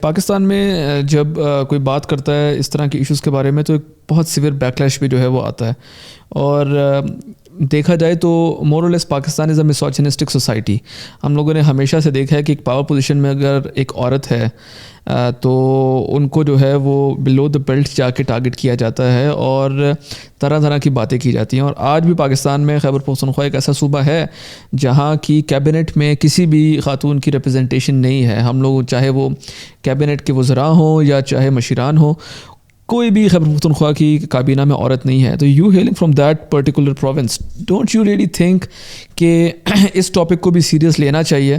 پاکستان میں جب کوئی بات کرتا ہے اس طرح کے ایشوز کے بارے میں تو ایک بہت سیویئر بیکلیش بھی جو ہے وہ آتا ہے، اور دیکھا جائے تو مور اور لیس پاکستان از اے میسوجنسٹک سوسائٹی۔ ہم لوگوں نے ہمیشہ سے دیکھا ہے کہ ایک پاور پوزیشن میں اگر ایک عورت ہے تو ان کو جو ہے وہ بلو دا بیلٹ جا کے ٹارگٹ کیا جاتا ہے اور طرح طرح کی باتیں کی جاتی ہیں۔ اور آج بھی پاکستان میں خیبر پختونخوا ایک ایسا صوبہ ہے جہاں کی کیبنٹ میں کسی بھی خاتون کی ریپرزنٹیشن نہیں ہے۔ ہم لوگ چاہے وہ کیبنٹ کے وزراء ہوں یا چاہے مشیران ہوں، کوئی بھی خیبر پختونخوا کی کابینہ میں عورت نہیں ہے۔ تو you healing from that particular province, don't you really think کہ اس ٹاپک کو بھی سیریس لینا چاہیے؟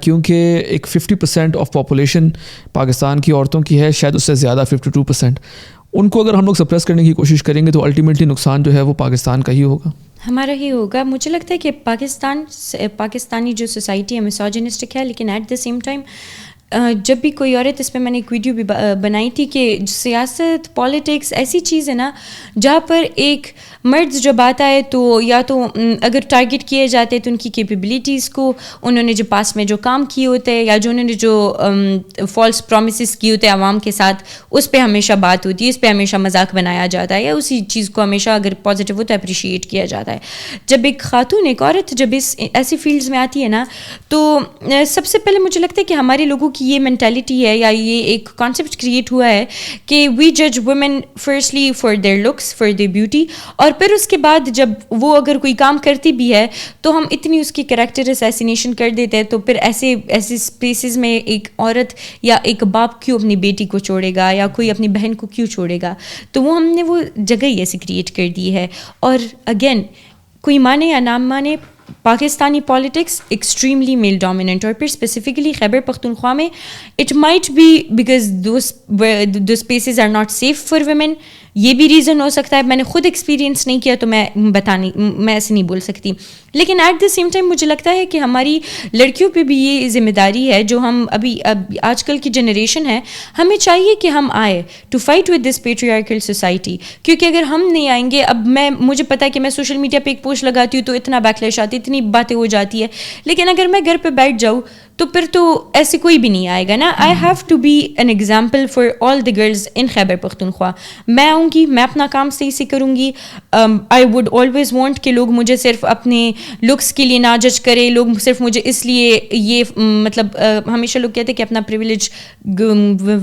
کیونکہ ایک 50% آف پاپولیشن پاکستان کی عورتوں کی ہے، شاید اس سے زیادہ 52%۔ ان کو اگر ہم لوگ سپریس کرنے کی کوشش کریں گے تو الٹیمیٹلی نقصان جو ہے وہ پاکستان کا ہی ہوگا، ہمارا ہی ہوگا۔ مجھے لگتا ہے کہ پاکستانی جو سوسائٹی ہے میسوجنسٹک ہے، لیکن ایٹ دا سیم ٹائم جب بھی کوئی عورت، اس پہ میں نے ایک ویڈیو بھی بنائی تھی کہ سیاست پالیٹکس ایسی چیز ہے نا جہاں پر ایک مرد جب آتا ہے تو یا تو اگر ٹارگٹ کیے جاتے ہیں تو ان کی کیپیبلٹیز کو، انہوں نے جو پاس میں جو کام کیے ہوتے ہیں یا جو انہوں نے جو فالس پرومسز کیے ہوتے ہیں عوام کے ساتھ، اس پہ ہمیشہ بات ہوتی ہے، اس پہ ہمیشہ مذاق بنایا جاتا ہے، یا اسی چیز کو ہمیشہ اگر پازیٹیو ہو تو اپریشیٹ کیا جاتا ہے۔ جب ایک خاتون، ایک عورت جب اس ایسی فیلڈز میں آتی ہے نا تو سب سے پہلے مجھے لگتا ہے کہ ہمارے لوگوں کی یہ مینٹیلٹی ہے یا یہ ایک کانسیپٹ کریٹ ہوا ہے کہ وی جج women firstly for their looks, for their beauty, اور پھر اس کے بعد جب وہ اگر کوئی کام کرتی بھی ہے تو ہم اتنی اس کی کریکٹر اسیسینیشن کر دیتے ہیں، تو پھر ایسے اسپیسز میں ایک عورت یا ایک باپ کیوں اپنی بیٹی کو چھوڑے گا یا کوئی اپنی بہن کو کیوں چھوڑے گا؟ تو وہ ہم نے وہ جگہ ہی ایسی کریٹ کر دی ہے۔ اور اگین کوئی مانے یا نہ مانے، Pakistani politics extremely male dominant, اور پھر اسپیسیفکلی خیبر پختونخوا میں it might be because those spaces are not safe for women. یہ بھی ریزن ہو سکتا ہے، میں نے خود ایکسپیرینس نہیں کیا تو میں ایسے نہیں بول سکتی، لیکن ایٹ دا سیم ٹائم مجھے لگتا ہے کہ ہماری لڑکیوں پہ بھی یہ ذمہ داری ہے جو ہم اب آج کل کی جنریشن ہے، ہمیں چاہیے کہ ہم آئے to fight with this patriarchal society, کیونکہ اگر ہم نہیں آئیں گے، اب مجھے پتا ہے کہ میں سوشل میڈیا پہ ایک پوسٹ لگاتی ہوں تو اتنا بیکلیش آتی ہے، اتنی باتیں ہو جاتی ہے، لیکن اگر میں گھر پہ بیٹھ جاؤں تو پھر تو ایسے کوئی بھی نہیں آئے گا نا۔ I have to be an example for all the girls in Khyber Pakhtunkhwa. میں آؤں گی، میں اپنا کام صحیح سے کروں گی۔ آئی ووڈ آلویز وانٹ کہ لوگ مجھے صرف اپنے لکس کے لیے نہ جج کرے، لوگ صرف مجھے اس لیے یہ مطلب ہمیشہ لوگ کہتے ہیں کہ اپنا پریویلیج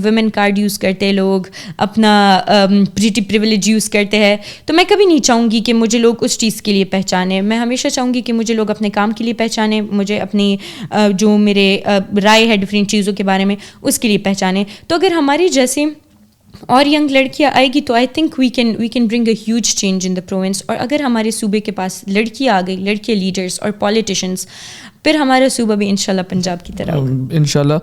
ویمن کارڈ یوز کرتے ہیں، لوگ اپنا پریٹی پریویلیج یوز کرتے ہیں، تو میں کبھی نہیں چاہوں گی کہ مجھے لوگ اس چیز کے لیے پہچانیں۔ میں ہمیشہ چاہوں گی کہ مجھے لوگ اپنے کام کے لیے پہچانیں، مجھے اپنی جو میرے رائے ہے ڈفرینٹ چیزوں کے بارے میں اس کے لیے پہچانے۔ تو اگر ہماری جیسے اور ینگ لڑکیاں آئے گی تو I think we can bring a huge change in the province. اور اگر ہمارے صوبے کے پاس لڑکیاں آ گئی، لڑکے لیڈرس اور پولیٹیشنس، پھر ہمارا صوبہ بھی انشاءاللہ پنجاب کی طرح انشاءاللہ۔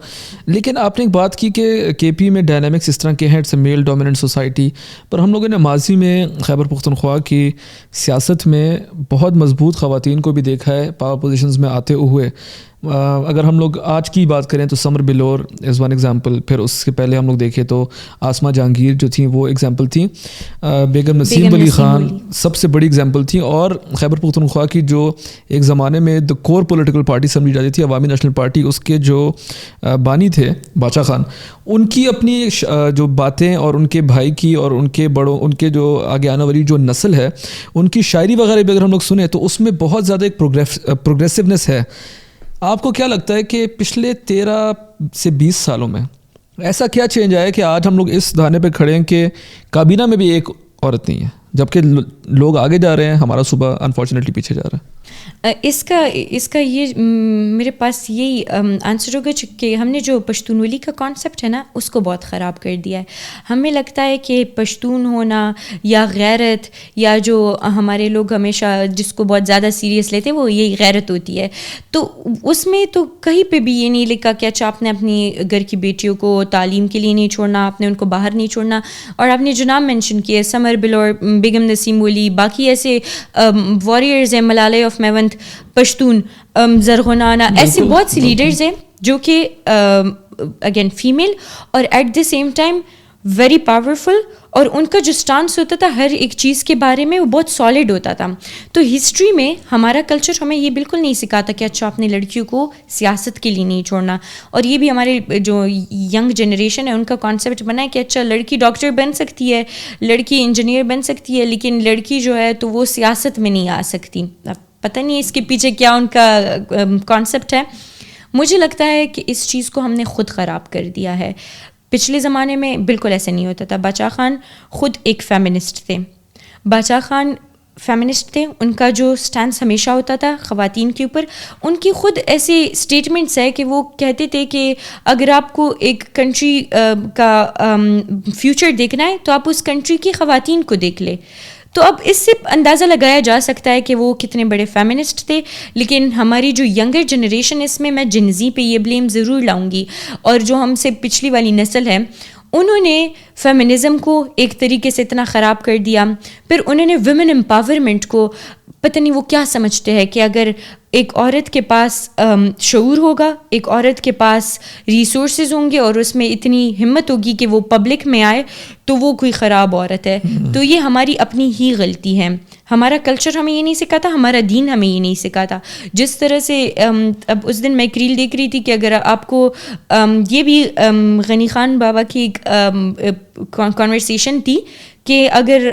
لیکن آپ نے ایک بات کی کہ کے پی میں ڈائنامکس اس طرح کے ہیں، it's a male dominant society, پر ہم لوگوں نے ماضی میں خیبر پختونخوا کی سیاست میں بہت مضبوط خواتین کو بھی دیکھا ہے پاور پوزیشنز میں آتے ہوئے۔ اگر ہم لوگ آج کی بات کریں تو سمر بلور از ون ایگزامپل، پھر اس سے پہلے ہم لوگ دیکھیں تو آسمہ جہانگیر جو تھیں وہ ایگزامپل تھیں، بیگم نسیم علی خان سب سے بڑی ایگزامپل تھیں، اور خیبر پختونخوا کی جو ایک زمانے میں دا کور پولیٹیکل پارٹی سمجھی جاتی تھی، عوامی نیشنل پارٹی، اس کے جو بانی تھے باچا خان، ان کی اپنی جو باتیں اور ان کے بھائی کی اور ان کے بڑوں، ان کے جو آگے آنے والی جو نسل ہے، ان کی شاعری وغیرہ بھی اگر ہم لوگ سنیں تو اس میں بہت زیادہ ایک پروگریسونیس ہے۔ آپ کو کیا لگتا ہے کہ پچھلے 13 سے 20 سالوں میں ایسا کیا چینج آیا کہ آج ہم لوگ اس دھانے پہ کھڑے ہیں کہ کابینہ میں بھی ایک عورت نہیں ہے، جبکہ لوگ آگے جا رہے ہیں، ہمارا صوبہ انفارچونیٹلی پیچھے جا رہا ہے؟ اس کا یہ میرے پاس یہی آنسر ہوگا کہ ہم نے جو پشتونولی کا کانسیپٹ ہے نا اس کو بہت خراب کر دیا ہے۔ ہمیں لگتا ہے کہ پشتون ہونا یا غیرت، یا جو ہمارے لوگ ہمیشہ جس کو بہت زیادہ سیریس لیتے ہیں وہ یہی غیرت ہوتی ہے، تو اس میں تو کہیں پہ بھی یہ نہیں لکھا کہ اچھا آپ نے اپنی گھر کی بیٹیوں کو تعلیم کے لیے نہیں چھوڑنا، آپ نے ان کو باہر نہیں چھوڑنا۔ اور آپ نے جو نام مینشن کیے، سمر بلور، بیگم نسیم علی، باقی ایسے واریئرز ہیں، ملالہ آف میونت، پشتون، زرغنانا، ایسے بہت سی لیڈرز ہیں جو کہ اگین فیمیل اور at the same time very powerful, اور ان کا جو اسٹانس ہوتا تھا ہر ایک چیز کے بارے میں وہ بہت سالڈ ہوتا تھا. تو ہسٹری میں ہمارا کلچر ہمیں یہ بالکل نہیں سکھاتا کہ اچھا اپنے لڑکیوں کو سیاست کے لیے نہیں چھوڑنا, اور یہ بھی ہمارے جو ینگ جنریشن ہے ان کا کانسیپٹ بنا ہے کہ اچھا لڑکی ڈاکٹر بن سکتی ہے, لڑکی انجینئر بن سکتی ہے, لیکن لڑکی جو ہے تو وہ سیاست میں نہیں آ سکتی. پتہ نہیں اس کے پیچھے کیا ان کا کانسیپٹ ہے. مجھے لگتا ہے کہ اس چیز کو ہم نے خود خراب کر دیا ہے. پچھلے زمانے میں بالکل ایسا نہیں ہوتا تھا. باچا خان خود ایک فیمنسٹ تھے. باچا خان فیمنسٹ تھے, ان کا جو سٹینس ہمیشہ ہوتا تھا خواتین کے اوپر, ان کی خود ایسے اسٹیٹمنٹس ہے کہ وہ کہتے تھے کہ اگر آپ کو ایک کنٹری کا فیوچر دیکھنا ہے تو آپ اس کنٹری کی خواتین کو دیکھ لیں. تو اب اس سے اندازہ لگایا جا سکتا ہے کہ وہ کتنے بڑے فیمنسٹ تھے. لیکن ہماری جو ینگر جنریشن, اس میں جنزی پہ یہ بلیم ضرور لاؤں گی, اور جو ہم سے پچھلی والی نسل ہے, انہوں نے فیمنزم کو ایک طریقے سے اتنا خراب کر دیا. پھر انہوں نے ویمن امپاورمنٹ کو پتہ نہیں وہ کیا سمجھتے ہیں کہ اگر ایک عورت کے پاس شعور ہوگا, ایک عورت کے پاس ریسورسز ہوں گے اور اس میں اتنی ہمت ہوگی کہ وہ پبلک میں آئے, تو وہ کوئی خراب عورت ہے. تو یہ ہماری اپنی ہی غلطی ہے. ہمارا کلچر ہمیں یہ نہیں سکھاتا, ہمارا دین ہمیں یہ نہیں سکھاتا. جس طرح سے اب اس دن میں ایک ریل دیکھ رہی تھی کہ اگر آپ کو یہ بھی غنی خان بابا کی ایک کانورسیشن تھی کہ اگر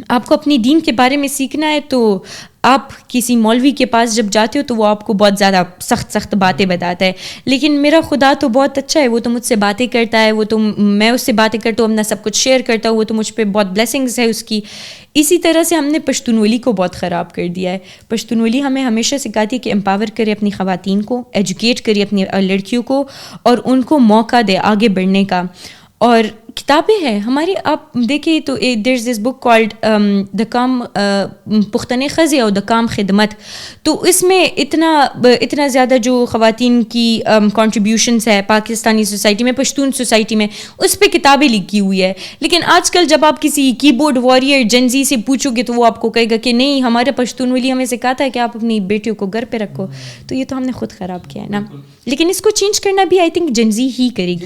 آپ کو اپنی دین کے بارے میں سیکھنا ہے تو آپ کسی مولوی کے پاس جب جاتے ہو تو وہ آپ کو بہت زیادہ سخت باتیں بتاتا ہے. لیکن میرا خدا تو بہت اچھا ہے, وہ تو مجھ سے باتیں کرتا ہے, وہ تو میں اس سے باتیں کرتا ہوں, اپنا سب کچھ شیئر کرتا ہوں, وہ تو مجھ پہ بہت بلیسنگز ہے اس کی. اسی طرح سے ہم نے پشتونولی کو بہت خراب کر دیا ہے. پشتونولی ہمیں ہمیشہ سکھاتی ہے کہ امپاور کرے اپنی خواتین کو, ایجوکیٹ کرے اپنی لڑکیوں کو, اور ان کو موقع دے آگے بڑھنے کا. اور کتابیں ہیں ہماری, آپ دیکھیں تو دیر از دس بک کالڈ دا کام پختن خزے اور دا کام خدمت. تو اس میں اتنا زیادہ جو خواتین کی کنٹریبیوشنس ہے پاکستانی سوسائٹی میں, پشتون سوسائٹی میں, اس پہ کتابیں لکھی ہوئی ہے. لیکن آج کل جب آپ کسی کی بورڈ وارئر جنزی سے پوچھو گے تو وہ آپ کو کہے گا کہ نہیں, ہمارا پشتون ولی ہمیں سکھاتا ہے کہ آپ اپنی بیٹیوں کو گھر پہ رکھو. تو یہ تو ہم نے خود خراب کیا ہے نا. لیکن اس کو چینج کرنا بھی آئی تھنک جنزی ہی کرے گی.